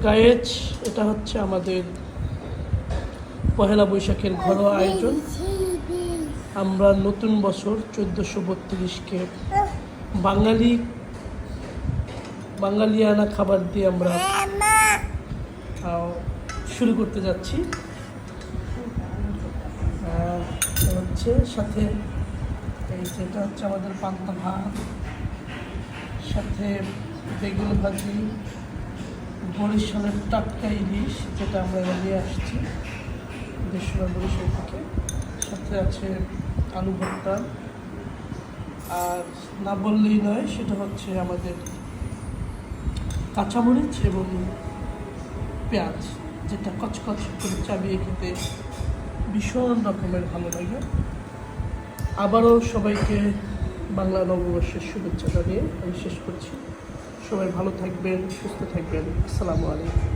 Guys, এটা হচ্ছে আমাদের পহেলা বৈশাখের ঘরোয়া আয়োজন। আমরা নতুন বছর 1432-কে বাঙালিয়ানা খাবার দিয়ে আমরা শুরু করতে যাচ্ছি। হচ্ছে সাথে এই যেটা হচ্ছে আমাদের পান্তা ভাত, সাথে বেগুন ভাজি, বরিশালের টাটকা ইলিশ যেটা আমরা নিয়ে আসছি দেশরা বরিশাল থেকে, সাথে আছে আলু ভর্তা, আর না বললেই নয় সেটা হচ্ছে আমাদের কাঁচামরিচ এবং পেঁয়াজ, যেটা কচকচ করে চাবিয়ে খেতে ভীষণ রকমের ভালো লাগে। আবারও সবাইকে বাংলা নববর্ষের শুভেচ্ছা জানিয়ে আমি শেষ করছি। সবাই ভালো থাকবেন, সুস্থ থাকবেন। আসসালামু আলাইকুম।